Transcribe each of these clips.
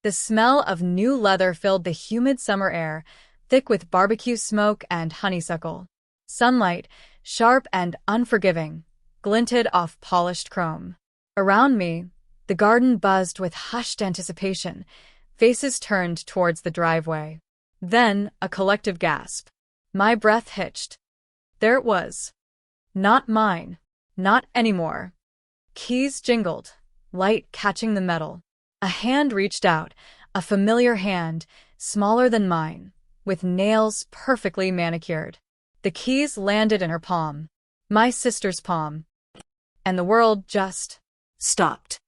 The smell of new leather filled the humid summer air, thick with barbecue smoke and honeysuckle. Sunlight, sharp and unforgiving, glinted off polished chrome. Around me, the garden buzzed with hushed anticipation, faces turned towards the driveway. Then, a collective gasp. My breath hitched. There it was. Not mine. Not anymore. Keys jingled, light catching the metal. A hand reached out, a familiar hand, smaller than mine, with nails perfectly manicured. The keys landed in her palm, my sister's palm, and the world just stopped.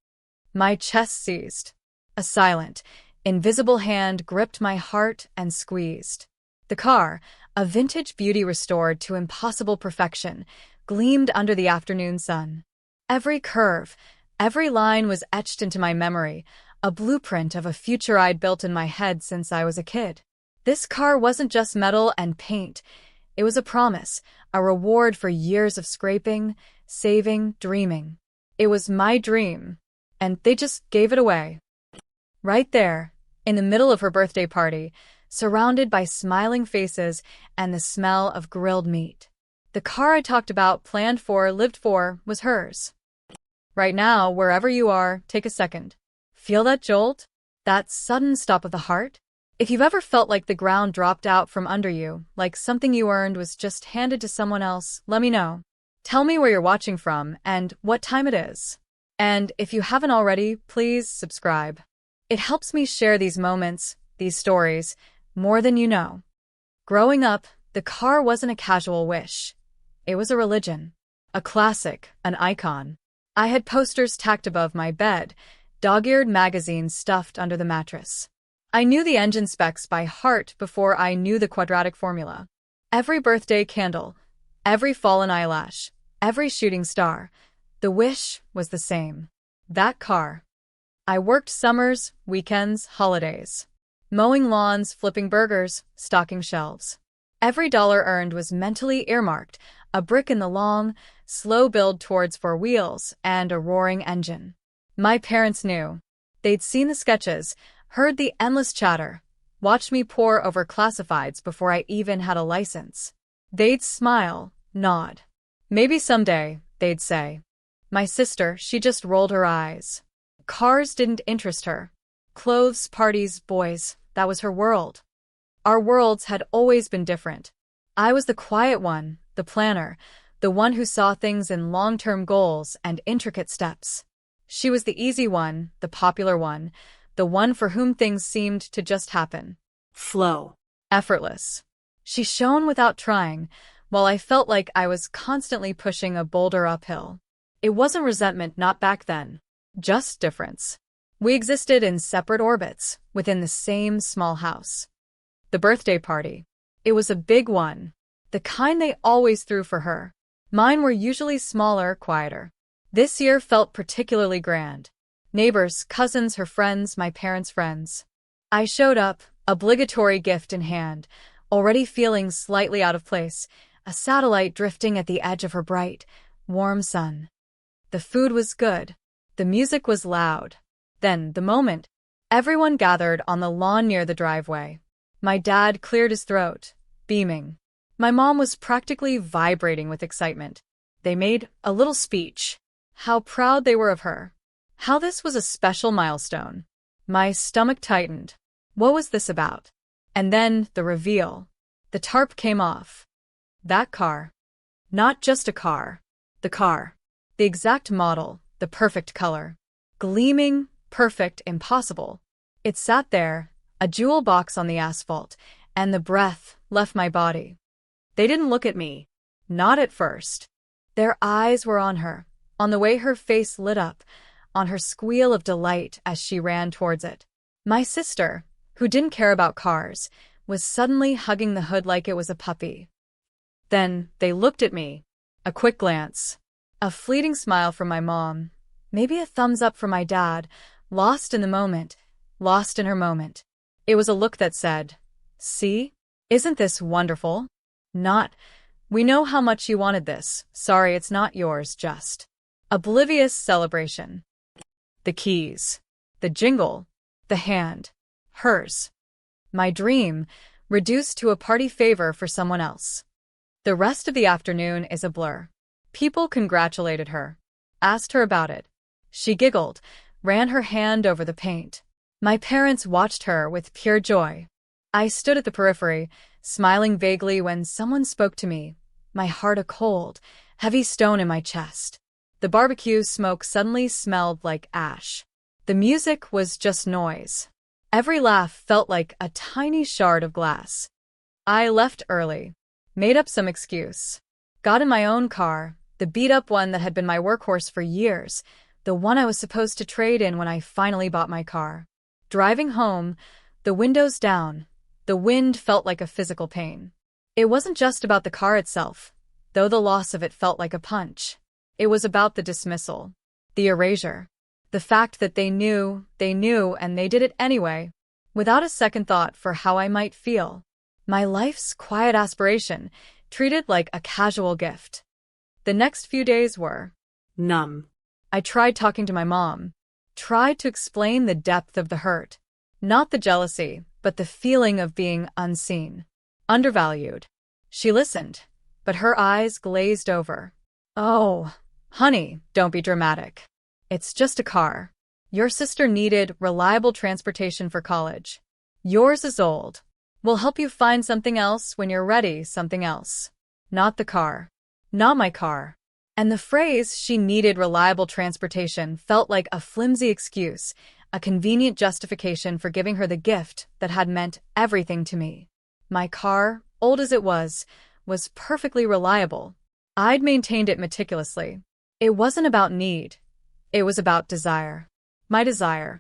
My chest seized. A silent, invisible hand gripped my heart and squeezed. The car, a vintage beauty restored to impossible perfection, gleamed under the afternoon sun. Every curve, every line was etched into my memory, a blueprint of a future I'd built in my head since I was a kid. This car wasn't just metal and paint. It was a promise, a reward for years of scraping, saving, dreaming. It was my dream, and they just gave it away. Right there, in the middle of her birthday party, surrounded by smiling faces and the smell of grilled meat. The car I talked about, planned for, lived for, was hers. Right now, wherever you are, take a second. Feel that jolt? That sudden stop of the heart? If you've ever felt like the ground dropped out from under you, like something you earned was just handed to someone else, let me know. Tell me where you're watching from and what time it is. And if you haven't already, please subscribe. It helps me share these moments, these stories, more than you know. Growing up, the car wasn't a casual wish. It was a religion. A classic, an icon. I had posters tacked above my bed, dog-eared magazines stuffed under the mattress. I knew the engine specs by heart before I knew the quadratic formula. Every birthday candle, every fallen eyelash, every shooting star, the wish was the same. That car. I worked summers, weekends, holidays. Mowing lawns, flipping burgers, stocking shelves. Every dollar earned was mentally earmarked, a brick in the long, slow build towards 4 wheels and a roaring engine. My parents knew. They'd seen the sketches, heard the endless chatter, watched me pore over classifieds before I even had a license. They'd smile, nod. Maybe someday, they'd say. My sister, she just rolled her eyes. Cars didn't interest her. Clothes, parties, boys, that was her world. Our worlds had always been different. I was the quiet one, the planner, the one who saw things in long-term goals and intricate steps. She was the easy one, the popular one, the one for whom things seemed to just happen. Flow. Effortless. She shone without trying, while I felt like I was constantly pushing a boulder uphill. It wasn't resentment, not back then. Just difference. We existed in separate orbits, within the same small house. The birthday party. It was a big one. The kind they always threw for her. Mine were usually smaller, quieter. This year felt particularly grand. Neighbors, cousins, her friends, my parents' friends. I showed up, obligatory gift in hand, already feeling slightly out of place, a satellite drifting at the edge of her bright, warm sun. The food was good. The music was loud. Then, the moment, everyone gathered on the lawn near the driveway. My dad cleared his throat, beaming. My mom was practically vibrating with excitement. They made a little speech. How proud they were of her. How this was a special milestone. My stomach tightened. What was this about? And then, the reveal. The tarp came off. That car. Not just a car. The car. The exact model, the perfect color. Gleaming, perfect, impossible. It sat there, a jewel box on the asphalt, and the breath left my body. They didn't look at me. Not at first. Their eyes were on her, on the way her face lit up, on her squeal of delight as she ran towards it. My sister, who didn't care about cars, was suddenly hugging the hood like it was a puppy. Then they looked at me. A quick glance. A fleeting smile from my mom. Maybe a thumbs up from my dad, lost in the moment, lost in her moment. It was a look that said, "See? Isn't this wonderful?" Not, "We know how much you wanted this. Sorry, it's not yours," just. Oblivious celebration. The keys. The jingle. The hand. Hers. My dream, reduced to a party favor for someone else. The rest of the afternoon is a blur. People congratulated her, asked her about it. She giggled, ran her hand over the paint. My parents watched her with pure joy. I stood at the periphery, smiling vaguely when someone spoke to me, my heart a cold, heavy stone in my chest. The barbecue smoke suddenly smelled like ash. The music was just noise. Every laugh felt like a tiny shard of glass. I left early, made up some excuse, got in my own car, the beat-up one that had been my workhorse for years, the one I was supposed to trade in when I finally bought my car. Driving home, the windows down, the wind felt like a physical pain. It wasn't just about the car itself, though the loss of it felt like a punch. It was about the dismissal, the erasure, the fact that they knew, and they did it anyway, without a second thought for how I might feel. My life's quiet aspiration, treated like a casual gift. The next few days were numb. I tried talking to my mom, tried to explain the depth of the hurt, not the jealousy, but the feeling of being unseen, undervalued. She listened, but her eyes glazed over. Oh, honey, don't be dramatic. It's just a car. Your sister needed reliable transportation for college. Yours is old. We'll help you find something else when you're ready, something else. Not the car. Not my car. And the phrase she needed reliable transportation felt like a flimsy excuse, a convenient justification for giving her the gift that had meant everything to me. My car, old as it was perfectly reliable. I'd maintained it meticulously. It wasn't about need. It was about desire. My desire.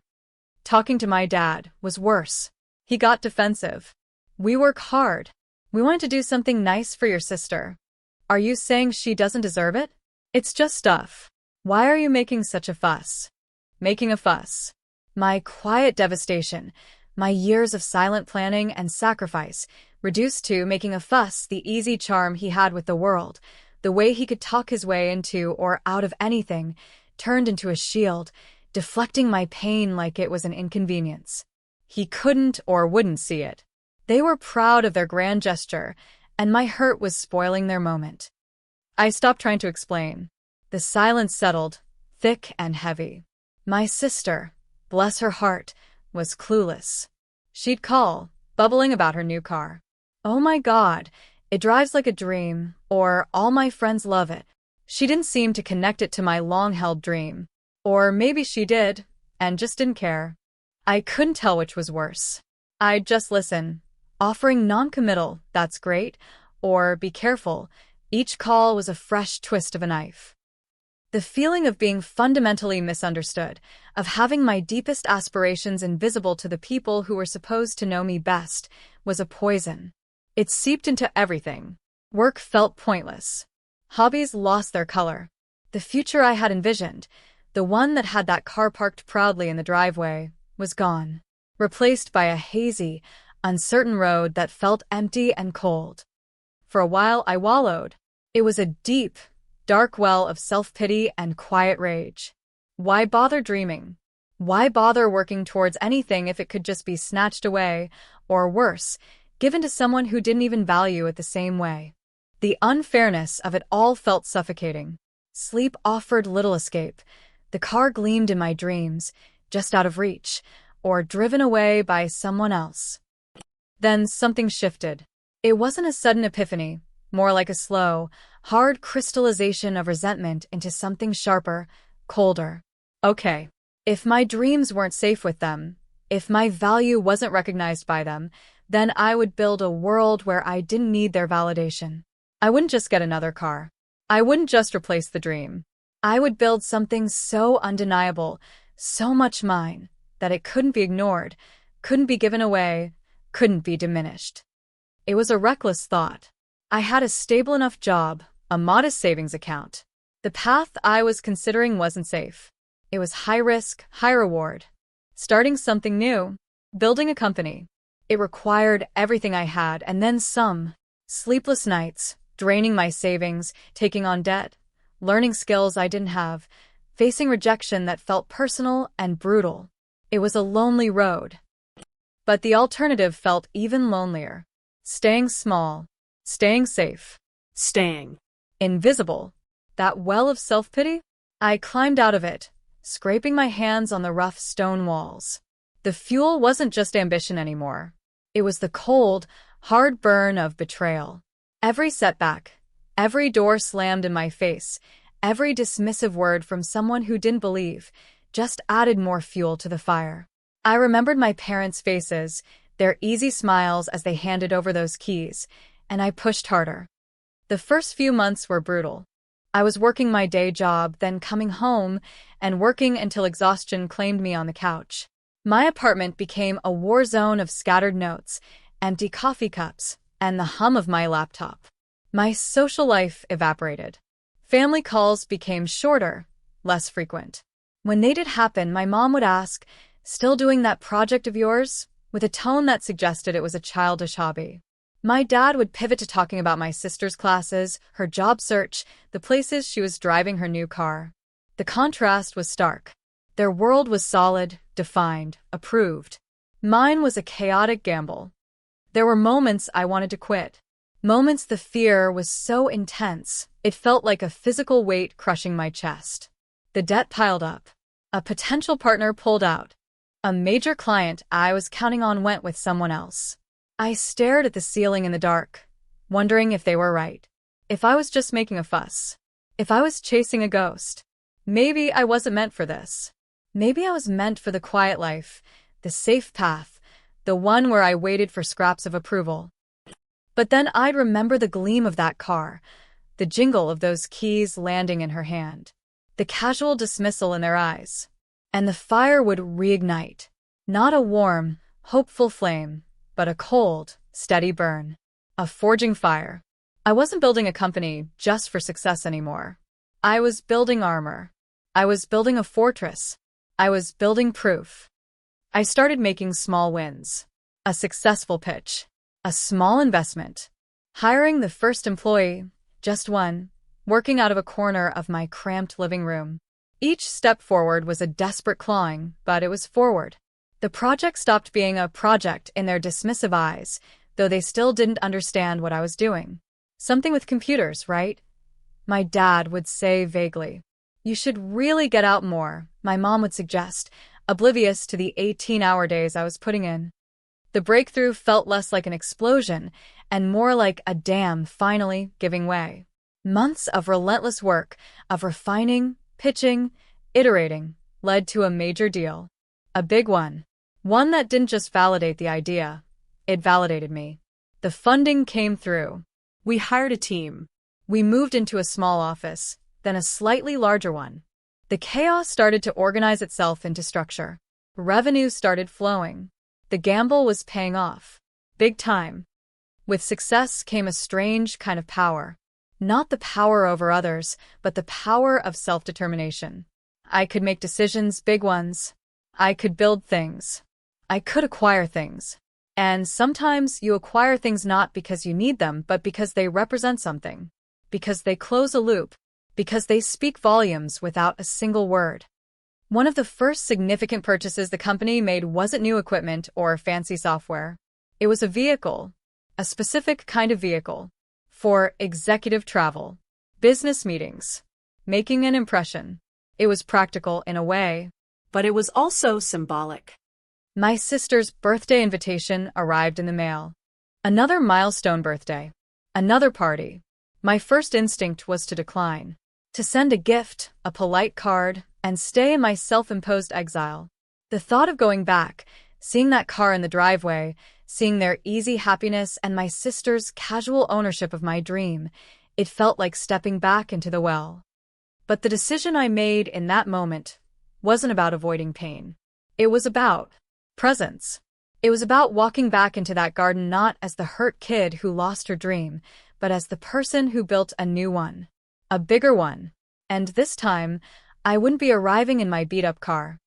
Talking to my dad was worse. He got defensive. We work hard. We wanted to do something nice for your sister. Are you saying she doesn't deserve it? It's just stuff. Why are you making such a fuss? Making a fuss. My quiet devastation, my years of silent planning and sacrifice, reduced to making a fuss, the easy charm he had with the world, the way he could talk his way into or out of anything, turned into a shield, deflecting my pain like it was an inconvenience. He couldn't or wouldn't see it. They were proud of their grand gesture, and my hurt was spoiling their moment. I stopped trying to explain. The silence settled, thick and heavy. My sister, bless her heart, was clueless. She'd call, bubbling about her new car. Oh my God, it drives like a dream, or all my friends love it. She didn't seem to connect it to my long-held dream. Or maybe she did, and just didn't care. I couldn't tell which was worse. I'd just listen, offering non-committal, that's great, or be careful. Each call was a fresh twist of a knife. The feeling of being fundamentally misunderstood, of having my deepest aspirations invisible to the people who were supposed to know me best, was a poison. It seeped into everything. Work felt pointless. Hobbies lost their color. The future I had envisioned, the one that had that car parked proudly in the driveway, was gone, replaced by a hazy, uncertain road that felt empty and cold. For a while I wallowed. It was a deep, dark well of self-pity and quiet rage. Why bother dreaming? Why bother working towards anything if it could just be snatched away, or worse, given to someone who didn't even value it the same way? The unfairness of it all felt suffocating. Sleep offered little escape. The car gleamed in my dreams, just out of reach, or driven away by someone else. Then something shifted. It wasn't a sudden epiphany, more like a slow, hard crystallization of resentment into something sharper, colder. Okay, if my dreams weren't safe with them, if my value wasn't recognized by them, then I would build a world where I didn't need their validation. I wouldn't just get another car. I wouldn't just replace the dream. I would build something so undeniable, so much mine, that it couldn't be ignored, couldn't be given away, couldn't be diminished. It was a reckless thought. I had a stable enough job, a modest savings account. The path I was considering wasn't safe. It was high risk, high reward. Starting something new, building a company. It required everything I had and then some. Sleepless nights, draining my savings, taking on debt, learning skills I didn't have, facing rejection that felt personal and brutal. It was a lonely road. But the alternative felt even lonelier. Staying small. Staying safe. Staying Invisible. That well of self-pity? I climbed out of it, scraping my hands on the rough stone walls. The fuel wasn't just ambition anymore. It was the cold, hard burn of betrayal. Every setback, every door slammed in my face, every dismissive word from someone who didn't believe, just added more fuel to the fire. I remembered my parents' faces, their easy smiles as they handed over those keys, and I pushed harder. The first few months were brutal. I was working my day job, then coming home, and working until exhaustion claimed me on the couch. My apartment became a war zone of scattered notes, empty coffee cups, and the hum of my laptop. My social life evaporated. Family calls became shorter, less frequent. When they did happen, my mom would ask, "Still doing that project of yours?" with a tone that suggested it was a childish hobby. My dad would pivot to talking about my sister's classes, her job search, the places she was driving her new car. The contrast was stark. Their world was solid, defined, approved. Mine was a chaotic gamble. There were moments I wanted to quit. Moments the fear was so intense, it felt like a physical weight crushing my chest. The debt piled up. A potential partner pulled out. A major client I was counting on went with someone else. I stared at the ceiling in the dark, wondering if they were right. If I was just making a fuss. If I was chasing a ghost. Maybe I wasn't meant for this. Maybe I was meant for the quiet life, the safe path, the one where I waited for scraps of approval. But then I'd remember the gleam of that car, the jingle of those keys landing in her hand, the casual dismissal in their eyes. And the fire would reignite. Not a warm, hopeful flame, but a cold, steady burn. A forging fire. I wasn't building a company just for success anymore. I was building armor. I was building a fortress. I was building proof. I started making small wins. A successful pitch. A small investment. Hiring the first employee, just one, working out of a corner of my cramped living room. Each step forward was a desperate clawing, but it was forward. The project stopped being a project in their dismissive eyes, though they still didn't understand what I was doing. Something with computers, right? My dad would say vaguely. You should really get out more, my mom would suggest, oblivious to the 18-hour days I was putting in. The breakthrough felt less like an explosion and more like a dam finally giving way. Months of relentless work, of refining, pitching, iterating, led to a major deal. A big one. One that didn't just validate the idea, it validated me. The funding came through. We hired a team. We moved into a small office, then a slightly larger one. The chaos started to organize itself into structure. Revenue started flowing. The gamble was paying off. Big time. With success came a strange kind of power. Not the power over others, but the power of self-determination. I could make decisions, big ones. I could build things. I could acquire things. And sometimes you acquire things not because you need them, but because they represent something. Because they close a loop. Because they speak volumes without a single word. One of the first significant purchases the company made wasn't new equipment or fancy software. It was a vehicle. A specific kind of vehicle. For executive travel. Business meetings. Making an impression. It was practical in a way. But it was also symbolic. My sister's birthday invitation arrived in the mail. Another milestone birthday. Another party. My first instinct was to decline. To send a gift, a polite card, and stay in my self-imposed exile. The thought of going back, seeing that car in the driveway, seeing their easy happiness and my sister's casual ownership of my dream, it felt like stepping back into the well. But the decision I made in that moment wasn't about avoiding pain. It was about presence. It was about walking back into that garden not as the hurt kid who lost her dream, but as the person who built a new one. A bigger one. And this time, I wouldn't be arriving in my beat-up car.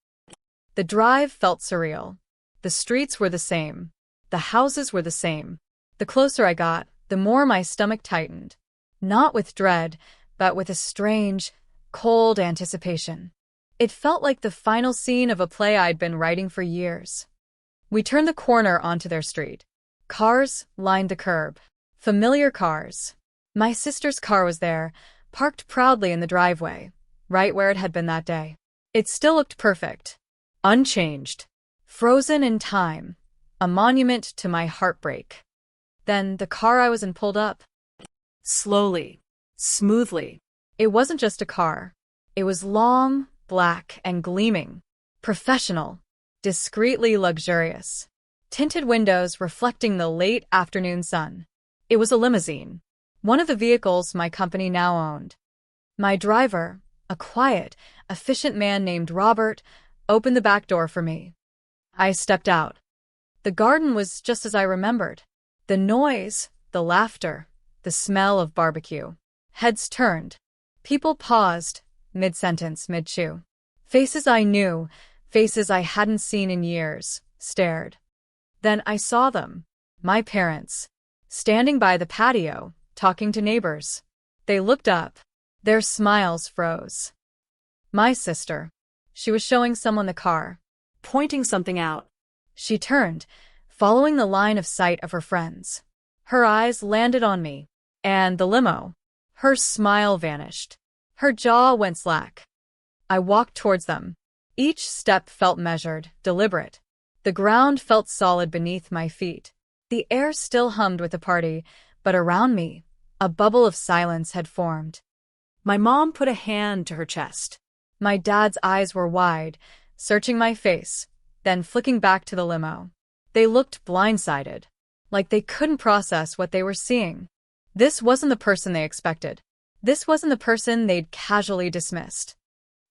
The drive felt surreal. The streets were the same. The houses were the same. The closer I got, the more my stomach tightened. Not with dread, but with a strange, cold anticipation. It felt like the final scene of a play I'd been writing for years. We turned the corner onto their street. Cars lined the curb. Familiar cars. My sister's car was there, parked proudly in the driveway, right where it had been that day. It still looked perfect. Unchanged. Frozen in time. A monument to my heartbreak. Then the car I was in pulled up. Slowly. Smoothly. It wasn't just a car. It was long, black, and gleaming. Professional. Discreetly luxurious. Tinted windows reflecting the late afternoon sun. It was a limousine. One of the vehicles my company now owned. My driver, a quiet, efficient man named Robert, opened the back door for me. I stepped out. The garden was just as I remembered. The noise, the laughter, the smell of barbecue. Heads turned. People paused, mid-sentence, mid-chew. Faces I knew, faces I hadn't seen in years, stared. Then I saw them, my parents, standing by the patio, talking to neighbors. They looked up. Their smiles froze. My sister. She was showing someone the car. Pointing something out. She turned, following the line of sight of her friends. Her eyes landed on me. And the limo. Her smile vanished. Her jaw went slack. I walked towards them. Each step felt measured, deliberate. The ground felt solid beneath my feet. The air still hummed with the party, but around me, a bubble of silence had formed. My mom put a hand to her chest. My dad's eyes were wide, searching my face, then flicking back to the limo. They looked blindsided, like they couldn't process what they were seeing. This wasn't the person they expected. This wasn't the person they'd casually dismissed.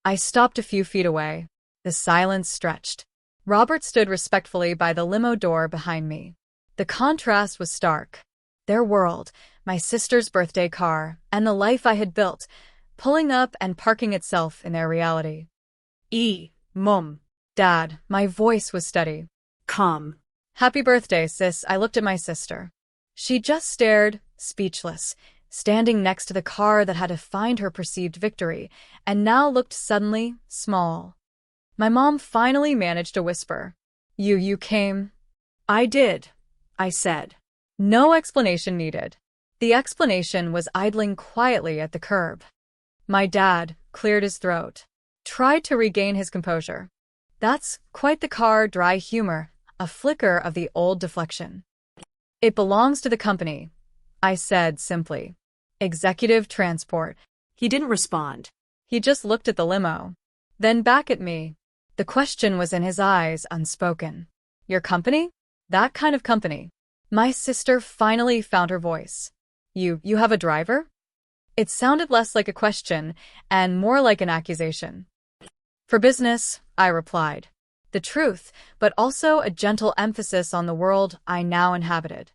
I stopped a few feet away. The silence stretched. Robert stood respectfully by the limo door behind me. The contrast was stark. Their world, my sister's birthday car, and the life I had built, pulling up and parking itself in their reality. Mom. Dad, my voice was steady. Calm. Happy birthday, sis. I looked at my sister. She just stared, speechless, standing next to the car that had defined her perceived victory, and now looked suddenly small. My mom finally managed to whisper. You came? I did, I said. No explanation needed. The explanation was idling quietly at the curb. My dad cleared his throat, tried to regain his composure. That's quite the car, dry humor, a flicker of the old deflection. It belongs to the company, I said simply. Executive transport. He didn't respond. He just looked at the limo, then back at me. The question was in his eyes, unspoken. Your company? That kind of company. My sister finally found her voice. You have a driver? It sounded less like a question and more like an accusation. For business, I replied. The truth, but also a gentle emphasis on the world I now inhabited.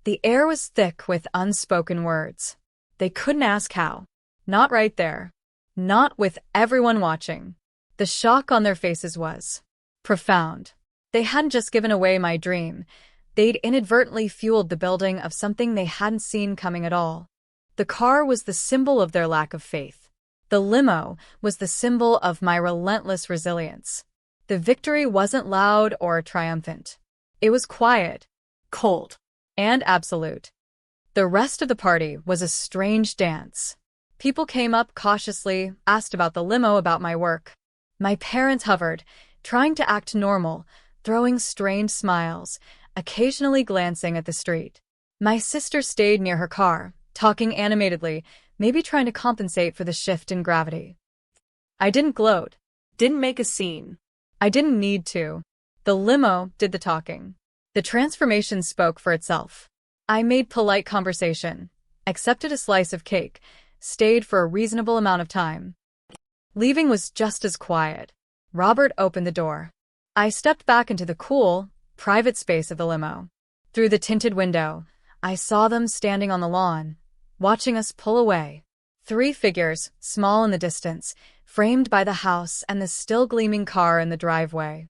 The air was thick with unspoken words. They couldn't ask how. Not right there. Not with everyone watching. The shock on their faces was profound. They hadn't just given away my dream. They'd inadvertently fueled the building of something they hadn't seen coming at all. The car was the symbol of their lack of faith. The limo was the symbol of my relentless resilience. The victory wasn't loud or triumphant. It was quiet, cold, and absolute. The rest of the party was a strange dance. People came up cautiously, asked about the limo, about my work. My parents hovered, trying to act normal, throwing strained smiles, occasionally glancing at the street. My sister stayed near her car, talking animatedly, maybe trying to compensate for the shift in gravity. I didn't gloat. Didn't make a scene. I didn't need to. The limo did the talking. The transformation spoke for itself. I made polite conversation, accepted a slice of cake, stayed for a reasonable amount of time. Leaving was just as quiet. Robert opened the door. I stepped back into the cool, private space of the limo. Through the tinted window, I saw them standing on the lawn, watching us pull away. 3 figures, small in the distance, framed by the house and the still gleaming car in the driveway.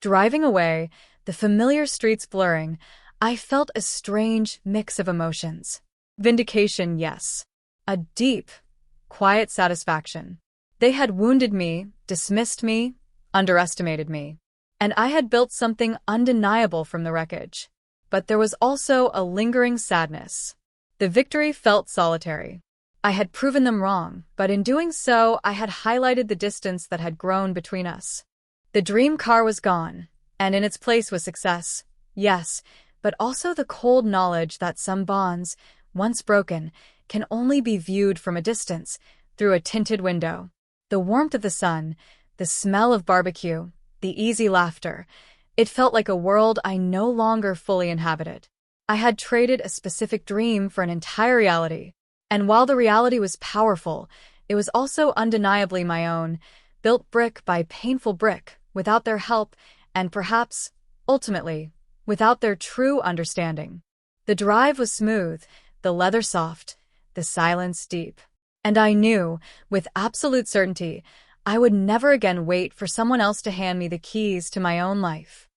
Driving away, the familiar streets blurring, I felt a strange mix of emotions. Vindication, yes. A deep, quiet satisfaction. They had wounded me, dismissed me, underestimated me. And I had built something undeniable from the wreckage. But there was also a lingering sadness. The victory felt solitary. I had proven them wrong, but in doing so, I had highlighted the distance that had grown between us. The dream car was gone, and in its place was success. Yes, but also the cold knowledge that some bonds, once broken, can only be viewed from a distance, through a tinted window. The warmth of the sun, the smell of barbecue, the easy laughter, it felt like a world I no longer fully inhabited. I had traded a specific dream for an entire reality. And while the reality was powerful, it was also undeniably my own, built brick by painful brick, without their help, and perhaps, ultimately, without their true understanding. The drive was smooth, the leather soft, the silence deep. And I knew, with absolute certainty, I would never again wait for someone else to hand me the keys to my own life.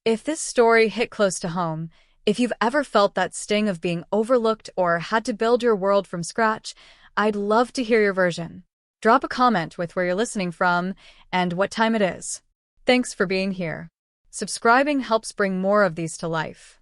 If this story hit close to home, if you've ever felt that sting of being overlooked or had to build your world from scratch, I'd love to hear your version. Drop a comment with where you're listening from and what time it is. Thanks for being here. Subscribing helps bring more of these to life.